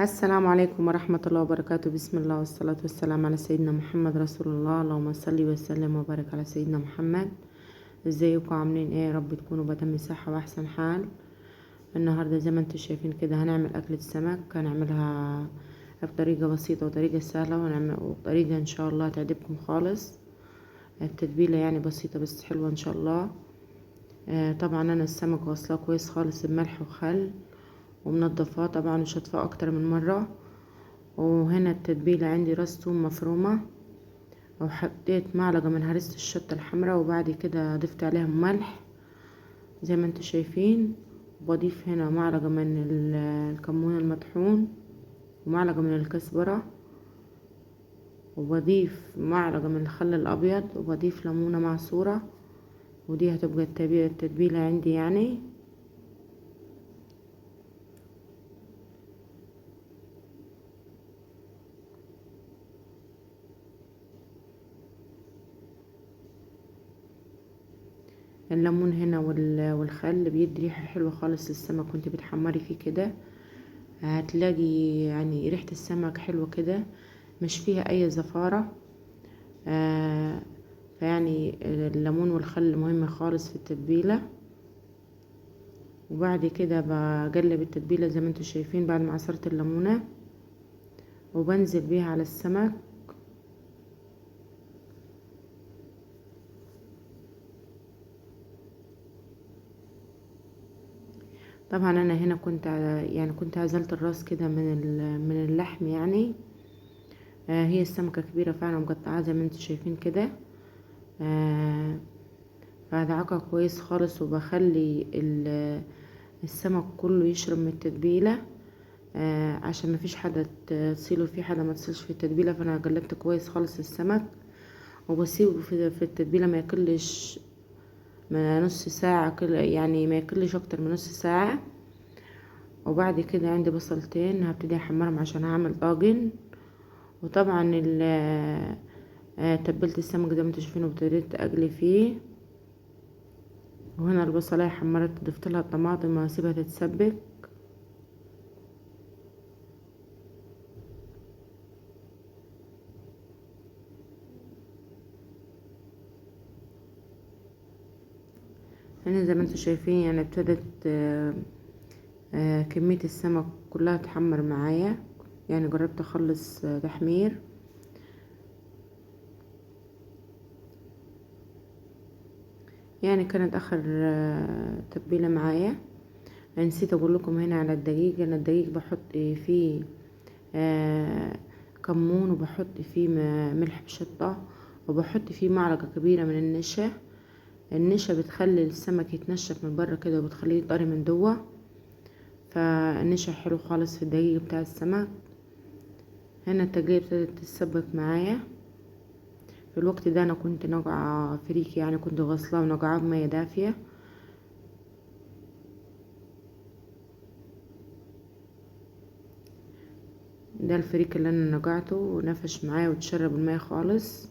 السلام عليكم ورحمة الله وبركاته. بسم الله والصلاة والسلام على سيدنا محمد رسول الله. اللهم صل وسلم وبارك على سيدنا محمد. ازيكم عاملين ايه؟ يا رب تكونوا بتم صحة واحسن حال. النهاردة زي ما انتم شايفين كده هنعمل أكلة سمك، هنعملها بطريقة بسيطة وطريقة سهلة وطريقة ان شاء الله تعجبكم خالص. التتبيلة يعني بسيطة بس حلوة ان شاء الله. طبعا انا السمك غسلاه كويس خالص بملح وخل، ومنضفاه طبعا وشطفاه اكتر من مرة. وهنا التتبيلة عندي راس توم مفرومة، وحطيت معلقة من هريسة الشطة الحمراء، وبعد كده ضفت عليهم ملح زي ما انتوا شايفين. وبضيف هنا معلقة من الكمون المطحون، ومعلقة من الكزبرة، وبضيف معلقة من الخل الأبيض، وبضيف ليمونة معصورة. ودي هتبقى التتبيلة عندي يعني. الليمون هنا والخل بيدي ريحة حلوة خالص للسمك وانت بتحمري فيه كده. هتلاقي يعني ريحة السمك حلوة كده، مش فيها اي زفارة. فيعني الليمون والخل مهم خالص في التتبيلة. وبعد كده بقلب التتبيلة زي ما انتوا شايفين بعد ما عصرت الليمونة، وبنزل بيها على السمك. طبعا انا هنا كنت عزلت الراس كده من اللحم يعني. هي السمكة كبيرة فعلا مقطعة زي ما انتوا شايفين كده. بدعكها كويس خالص، وبخلي السمك كله يشرب من التتبيلة. عشان مفيش حاجة تصيله فيه، حاجة ما تصيلش في التتبيلة. فانا قلبت كويس خالص السمك، وبسيبه في التتبيلة ما يقلش من نص ساعة كده، يعني ما يقلش اكتر من نص ساعة. وبعد كده عندي بصلتين هبتدي احمرهم عشان هعمل طاجن. وطبعا تبلت السمك زي ما انتوا شايفين، وابتديت اقلي فيه. وهنا البصلاية حمرت، ضفت لها الطماطم وهسيبها تتسبك. هنا زي ما انتوا شايفين يعني ابتدت كمية السمك كلها تحمر معايا، يعني جربت اخلص تحمير. يعني كانت اخر تتبيلة معايا. نسيت اقول لكم هنا على الدقيق. انا الدقيق بحط فيه كمون، وبحط فيه ملح بشطة، وبحط فيه معلقة كبيرة من النشا. النشا بتخلي السمك يتنشف من بره كده، وبتخليه يطري من جوه. فالنشا حلو خالص في الدقيق بتاع السمك. هنا التقلية ابتدت تتسبك معايا. في الوقت ده انا كنت نقعة فريك، يعني كنت غسلاه ونقعاه بمية دافية. ده الفريك اللي انا نقعته ونفش معايا وتشرب المية خالص.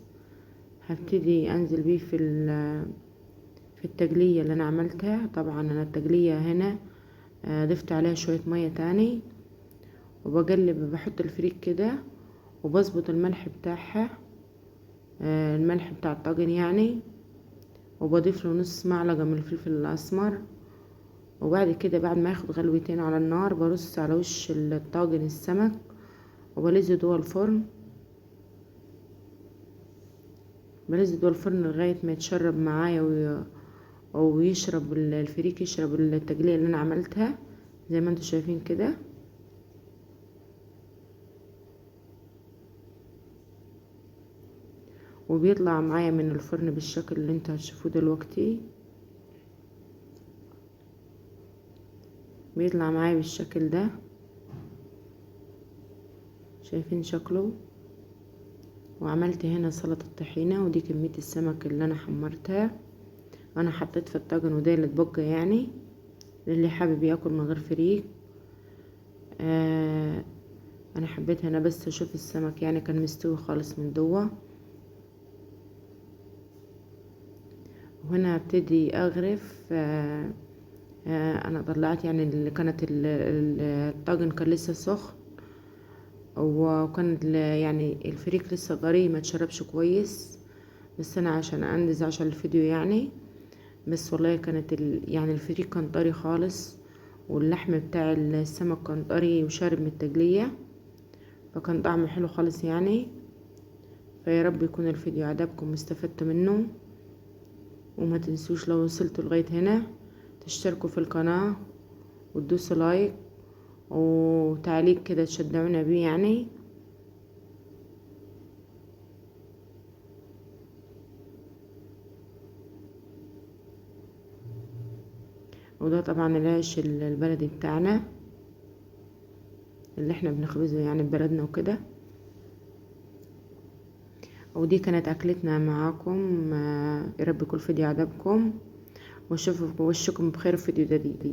هبتدي انزل بيه في التقلية اللي انا عملتها. طبعا انا التقلية هنا ضفت عليها شوية مية تاني، وبقلب بحط الفريك كده، وبظبط الملح بتاعها، الملح بتاع الطاجن يعني. وبضيف له نص معلقة من الفلفل الاسمر. وبعد كده بعد ما ياخد غلوتين على النار، برص على وش الطاجن السمك، وبلزه جوه الفرن. بلزه جوه الفرن لغاية ما يتشرب معايا ويشرب الفريك، يشرب التقلية اللي انا عملتها زي ما انتوا شايفين كده. وبيطلع معايا من الفرن بالشكل اللي انتوا هتشوفوه دلوقتي. بيطلع معايا بالشكل ده، شايفين شكله. وعملت هنا سلطة طحينة، ودي كمية السمك اللي انا حمرتها. انا حطيت في الطاجن وده اللي اتبقى يعني اللي حابب ياكل من غير فريك. انا حبيت هنا بس اشوف السمك يعني كان مستوي خالص من جوه. وهنا هبتدي اغرف. انا طلعت يعني اللي كانت الطاجن كان لسه سخن، وكان يعني الفريك لسه طري ما اتشربش كويس، بس انا عشان انجز عشان الفيديو يعني. بس والله كانت يعني الفريك كان طري خالص، واللحم بتاع السمك كان طري وشارب من التجلية، فكان طعمه حلو خالص يعني. فيا رب يكون الفيديو عجبكم واستفدتوا منه، وما تنسوش لو وصلتوا لغاية هنا تشتركوا في القناة وتدوسوا لايك وتعليق كده تشجعونا بيه يعني. وده طبعا العيش البلدي بتاعنا اللي احنا بنخبزه يعني ببلدنا وكده. ودي كانت اكلتنا معاكم. يا رب يكون الفيديو عجبكم، واشوفكم بخير في فيديو جديد.